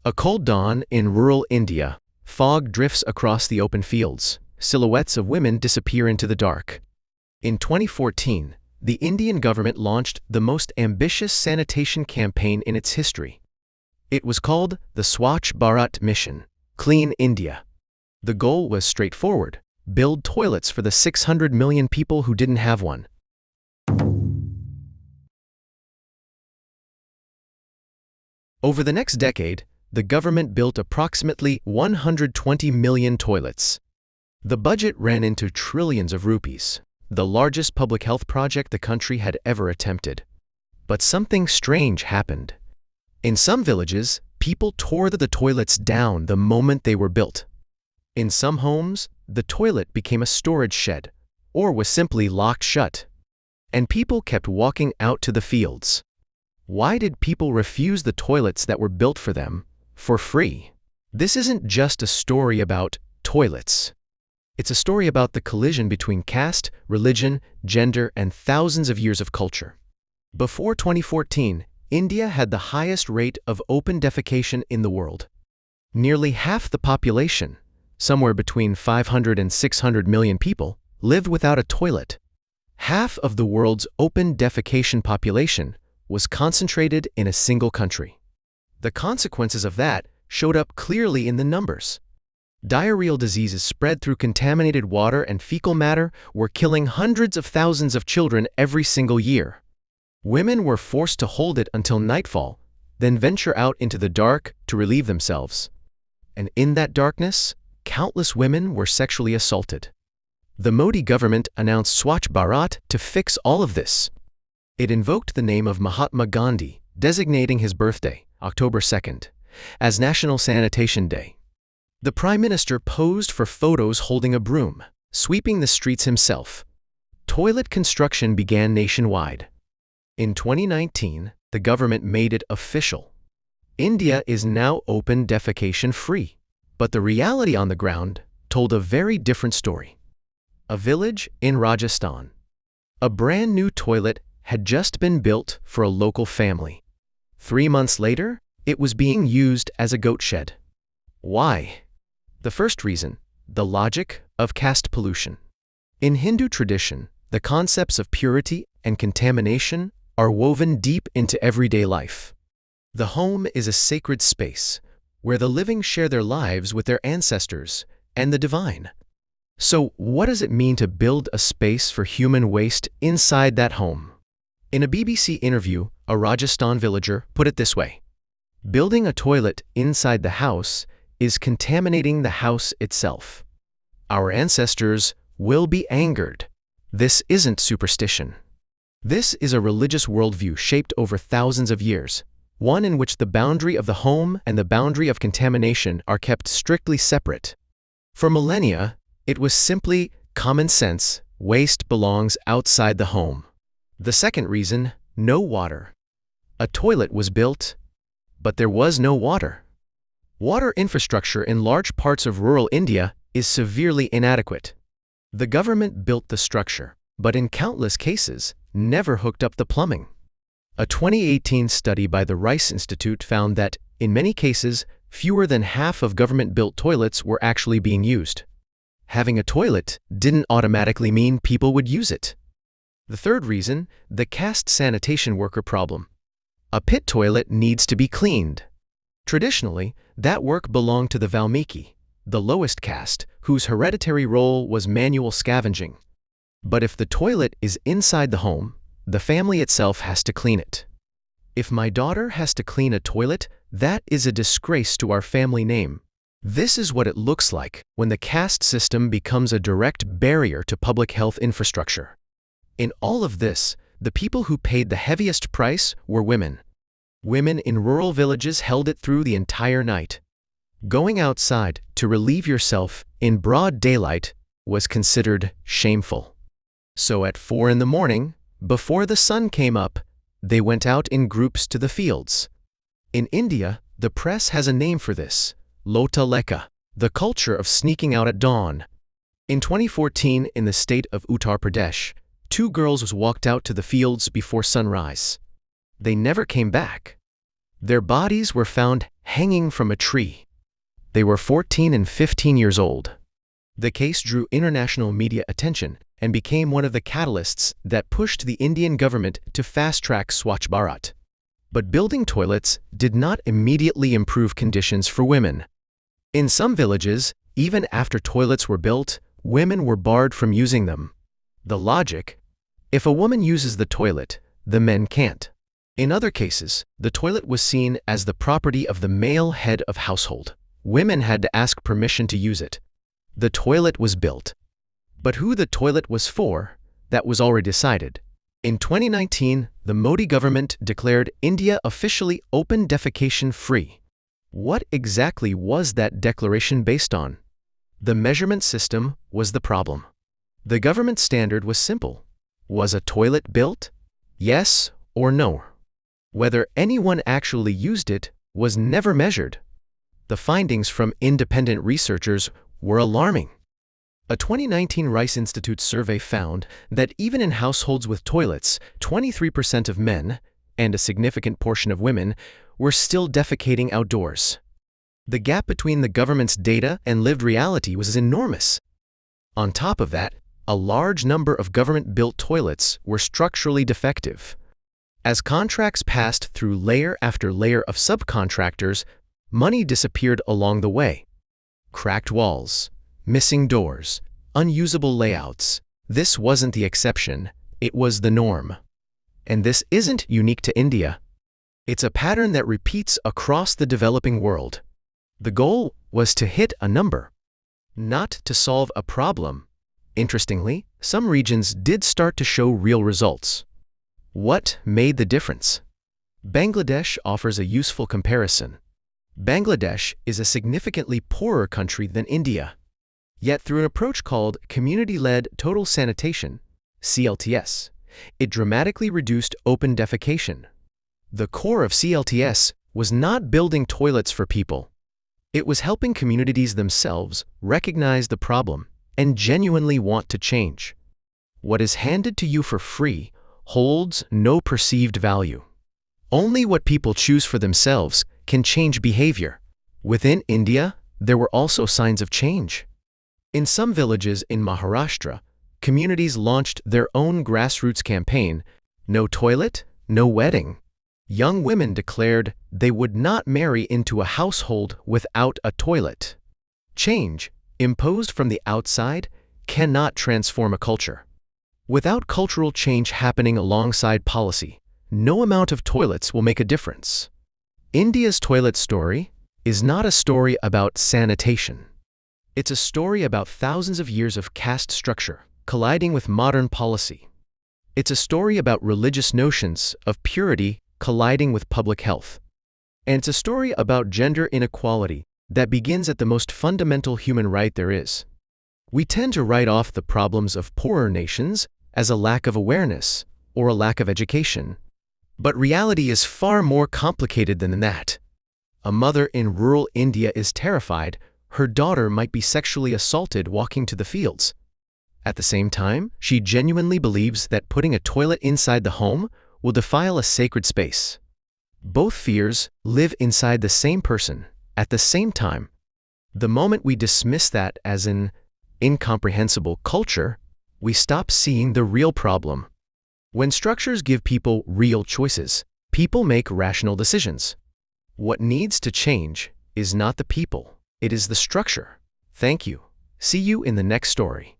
A cold dawn in rural India. Fog drifts across the open fields. Silhouettes of women disappear into the dark. In 2014, the Indian government launched the most ambitious sanitation campaign in its history. It was called the Swachh Bharat mission, Clean India. The goal was straightforward: build toilets for the 600 million people who didn't have one. Over the next decade, the government built approximately 120 million toilets. The budget ran into trillions of rupees, the largest public health project the country had ever attempted. But something strange happened. In some villages, people tore the toilets down the moment they were built. In some homes, the toilet became a storage shed, or was simply locked shut. And people kept walking out to the fields. Why did people refuse the toilets that were built for them, for free? This isn't just a story about toilets. It's a story about the collision between caste, religion, gender, and thousands of years of culture. Before 2014, India had the highest rate of open defecation in the world. Nearly half the population, somewhere between 500 and 600 million people, lived without a toilet. Half of the world's open defecation population was concentrated in a single country. The consequences of that showed up clearly in the numbers. Diarrheal diseases spread through contaminated water and fecal matter were killing hundreds of thousands of children every single year. Women were forced to hold it until nightfall, then venture out into the dark to relieve themselves. And in that darkness, countless women were sexually assaulted. The Modi government announced Swachh Bharat to fix all of this. It invoked the name of Mahatma Gandhi, designating his birthday, October 2nd, as National Sanitation Day. The Prime Minister posed for photos holding a broom, sweeping the streets himself. Toilet construction began nationwide. In 2019, the government made it official. India is now open defecation free. But the reality on the ground told a very different story. A village in Rajasthan. A brand new toilet had just been built for a local family. 3 months later, it was being used as a goat shed. Why? The first reason: the logic of caste pollution. In Hindu tradition, the concepts of purity and contamination are woven deep into everyday life. The home is a sacred space where the living share their lives with their ancestors and the divine. So, what does it mean to build a space for human waste inside that home? In a BBC interview, a Rajasthan villager put it this way: building a toilet inside the house is contaminating the house itself. Our ancestors will be angered. This isn't superstition. This is a religious worldview shaped over thousands of years, one in which the boundary of the home and the boundary of contamination are kept strictly separate. For millennia, it was simply common sense: waste belongs outside the home. The second reason: no water. A toilet was built, but there was no water. Water infrastructure in large parts of rural India is severely inadequate. The government built the structure, but in countless cases, never hooked up the plumbing. A 2018 study by the Rice Institute found that, in many cases, fewer than half of government-built toilets were actually being used. Having a toilet didn't automatically mean people would use it. The third reason: the caste sanitation worker problem. A pit toilet needs to be cleaned. Traditionally, that work belonged to the Valmiki, the lowest caste, whose hereditary role was manual scavenging. But if the toilet is inside the home, the family itself has to clean it. If my daughter has to clean a toilet, that is a disgrace to our family name. This is what it looks like when the caste system becomes a direct barrier to public health infrastructure. In all of this, the people who paid the heaviest price were women. Women in rural villages held it through the entire night. Going outside to relieve yourself in broad daylight was considered shameful. So at 4 in the morning, before the sun came up, they went out in groups to the fields. In India, the press has a name for this: Lota Leka, the culture of sneaking out at dawn. In 2014, in the state of Uttar Pradesh, 2 girls walked out to the fields before sunrise. They never came back. Their bodies were found hanging from a tree. They were 14 and 15 years old. The case drew international media attention and became one of the catalysts that pushed the Indian government to fast-track Swachh Bharat. But building toilets did not immediately improve conditions for women. In some villages, even after toilets were built, women were barred from using them. The logic: if a woman uses the toilet, the men can't. In other cases, the toilet was seen as the property of the male head of household. Women had to ask permission to use it. The toilet was built. But who the toilet was for, that was already decided. In 2019, the Modi government declared India officially open defecation free. What exactly was that declaration based on? The measurement system was the problem. The government standard was simple. Was a toilet built? Yes or no. Whether anyone actually used it was never measured. The findings from independent researchers were alarming. A 2019 Rice Institute survey found that even in households with toilets, 23% of men, and a significant portion of women, were still defecating outdoors. The gap between the government's data and lived reality was enormous. On top of that, a large number of government-built toilets were structurally defective. As contracts passed through layer after layer of subcontractors, money disappeared along the way. Cracked walls, missing doors, unusable layouts. This wasn't the exception, it was the norm. And this isn't unique to India. It's a pattern that repeats across the developing world. The goal was to hit a number, not to solve a problem. Interestingly, some regions did start to show real results. What made the difference? Bangladesh offers a useful comparison. Bangladesh is a significantly poorer country than India. Yet through an approach called Community-Led Total Sanitation, CLTS, it dramatically reduced open defecation. The core of CLTS was not building toilets for people. It was helping communities themselves recognize the problem and genuinely want to change. What is handed to you for free holds no perceived value. Only what people choose for themselves can change behavior. Within India, there were also signs of change. In some villages in Maharashtra, communities launched their own grassroots campaign, "No toilet, no wedding." Young women declared they would not marry into a household without a toilet. Change, imposed from the outside, cannot transform a culture. Without cultural change happening alongside policy, no amount of toilets will make a difference. India's toilet story is not a story about sanitation. It's a story about thousands of years of caste structure colliding with modern policy. It's a story about religious notions of purity colliding with public health. And it's a story about gender inequality that begins at the most fundamental human right there is. We tend to write off the problems of poorer nations as a lack of awareness or a lack of education. But reality is far more complicated than that. A mother in rural India is terrified her daughter might be sexually assaulted walking to the fields. At the same time, she genuinely believes that putting a toilet inside the home will defile a sacred space. Both fears live inside the same person at the same time. The moment we dismiss that as an incomprehensible culture, we stop seeing the real problem. When structures give people real choices, people make rational decisions. What needs to change is not the people, it is the structure. Thank you. See you in the next story.